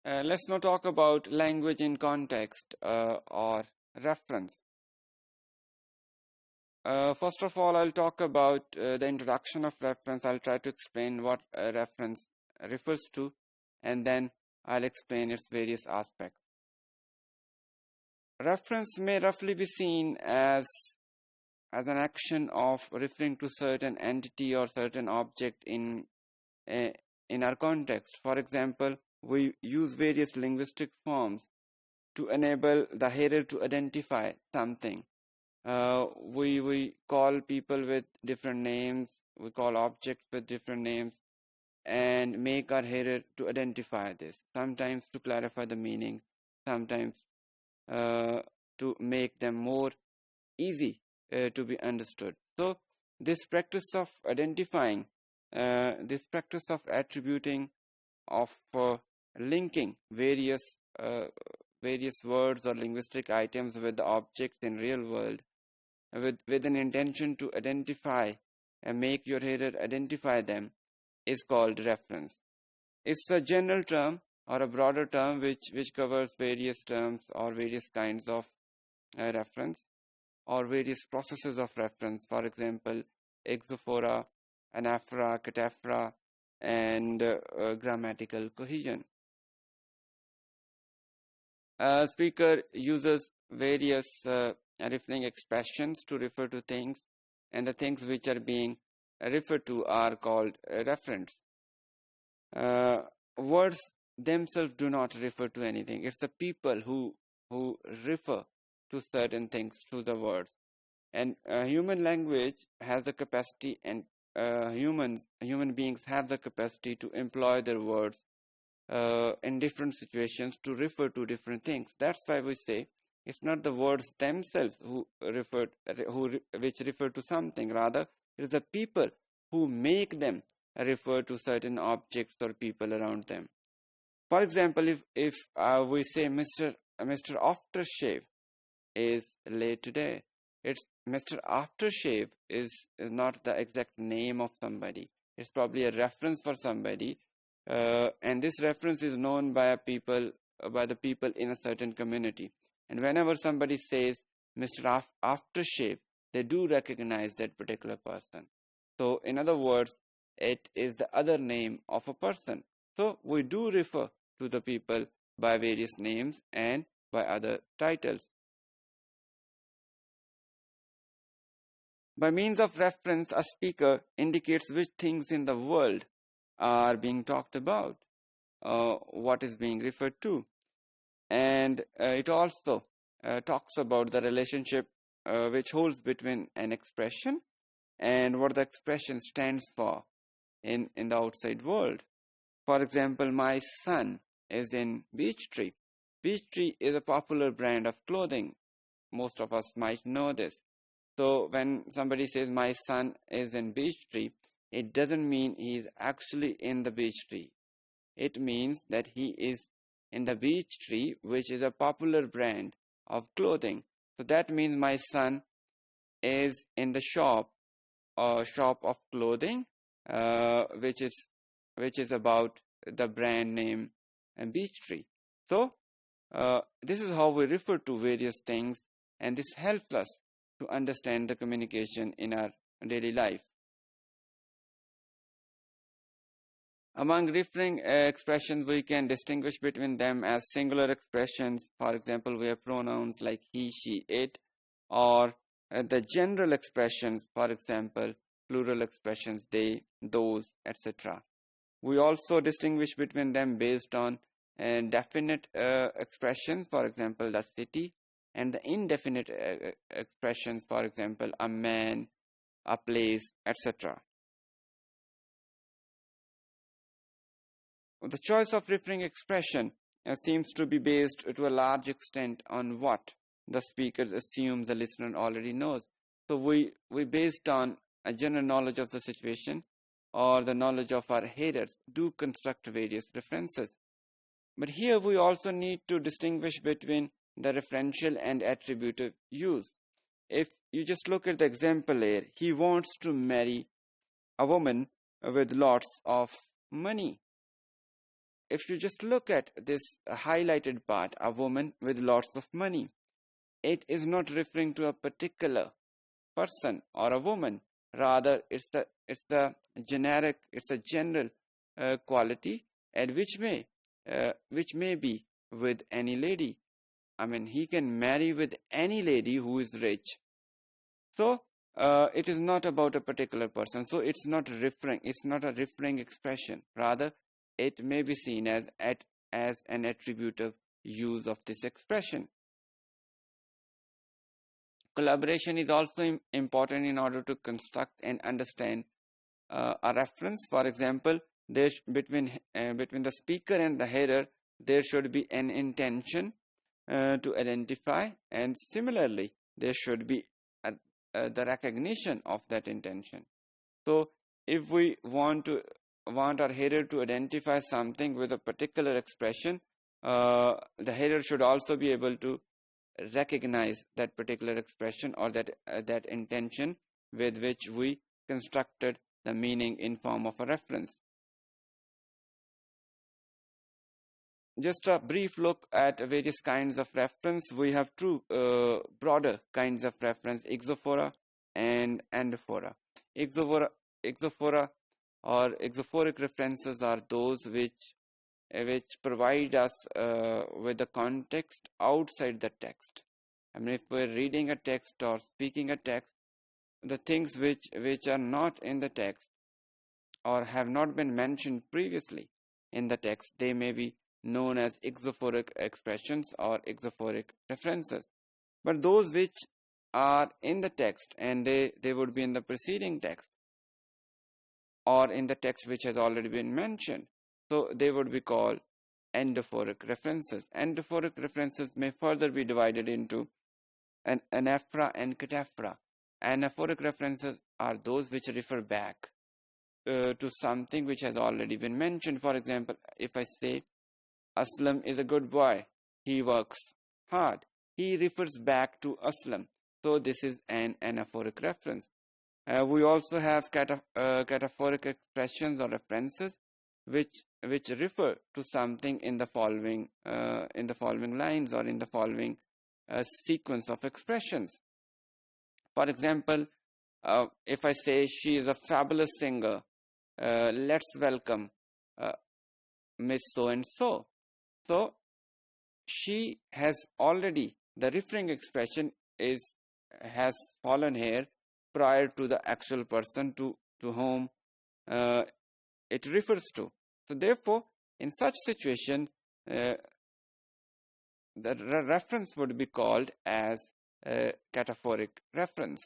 Let's now talk about language in context or reference. First of all, I'll talk about the introduction of reference. I'll try to explain what a reference refers to, and then I'll explain its various aspects. Reference may roughly be seen as an action of referring to certain entity or certain object in our context. For example, we use various linguistic forms to enable the hearer to identify something. We call people with different names, we call objects with different names, and make our hearer to identify this, sometimes to clarify the meaning, sometimes to make them more easy to be understood. So this practice of identifying, this practice of attributing, of linking various words or linguistic items with the objects in real world with an intention to identify and make your hearer identify them is called reference. It's a general term or a broader term which covers various terms or various kinds of reference or various processes of reference. For example, exophora, anaphora, cataphora, and grammatical cohesion. A speaker uses various referring expressions to refer to things, and the things which are being referred to are called referents. Words themselves do not refer to anything. It's the people who refer to certain things through the words. And human language has the capacity, and human beings have the capacity to employ their words in different situations to refer to different things. That's why we say it's not the words themselves which refer to something. Rather, it is the people who make them refer to certain objects or people around them. For example, if we say Mr. Aftershave is late today, it's Mr. Aftershave is not the exact name of somebody. It's probably a reference for somebody, and this reference is known by the people in a certain community. And whenever somebody says Mr. Aftershave, they do recognize that particular person. So in other words, it is the other name of a person. So we do refer to the people by various names and by other titles. By means of reference, a speaker indicates which things in the world are being talked about, what is being referred to. And it also talks about the relationship which holds between an expression and what the expression stands for in the outside world. For example, my son is in Beechtree. Beechtree is a popular brand of clothing. Most of us might know this. So when somebody says my son is in Beechtree, it doesn't mean he is actually in the Beechtree. It means that he is in the Beechtree, which is a popular brand of clothing. So that means my son is in the shop of clothing, which is about the brand name and Beechtree. So this is how we refer to various things, and this helps us to understand the communication in our daily life. Among referring expressions, we can distinguish between them as singular expressions. For example, we have pronouns like he, she, it, or the general expressions, for example, plural expressions, they, those, etc. We also distinguish between them based on definite expressions, for example, the city, and the indefinite expressions, for example, a man, a place, etc. The choice of referring expression seems to be based to a large extent on what the speaker assumes the listener already knows. So we based on a general knowledge of the situation or the knowledge of our hearers do construct various references. But here we also need to distinguish between the referential and attributive use. If you just look at the example here, he wants to marry a woman with lots of money. if you just look at this highlighted part, a woman with lots of money, it is not referring to a particular person or a woman. Rather, it's a general quality, and which may be with any lady. I mean, he can marry with any lady who is rich. So it is not about a particular person. So it's not referring. It's not a referring expression. Rather, it may be seen as an attributive use of this expression. Collaboration is also important in order to construct and understand a reference. For example, between the speaker and the hearer, there should be an intention to identify, and similarly, there should be the recognition of that intention. So, if we want our hearer to identify something with a particular expression, the hearer should also be able to recognize that particular expression or that intention with which we constructed the meaning in form of a reference. Just a brief look at various kinds of reference. We have two broader kinds of reference: exophora and endophora. Exophora or exophoric references are those which provide us with the context outside the text. I mean, if we're reading a text or speaking a text, the things which are not in the text or have not been mentioned previously in the text, they may be known as exophoric expressions or exophoric references. But those which are in the text and they would be in the preceding text or in the text which has already been mentioned, so they would be called endophoric references. Endophoric references may further be divided into an anaphora and cataphora. Anaphoric references are those which refer back to something which has already been mentioned. For example, if I say Aslam is a good boy, he works hard, he refers back to Aslam. So this is an anaphoric reference. We also have cataphoric expressions or references which refer to something in the following lines or in the following sequence of expressions. For example, if I say she is a fabulous singer, let's welcome Miss so and so. So she has already, the referring expression has fallen here prior to the actual person to whom it refers to. So therefore, in such situations, the reference would be called as a cataphoric reference.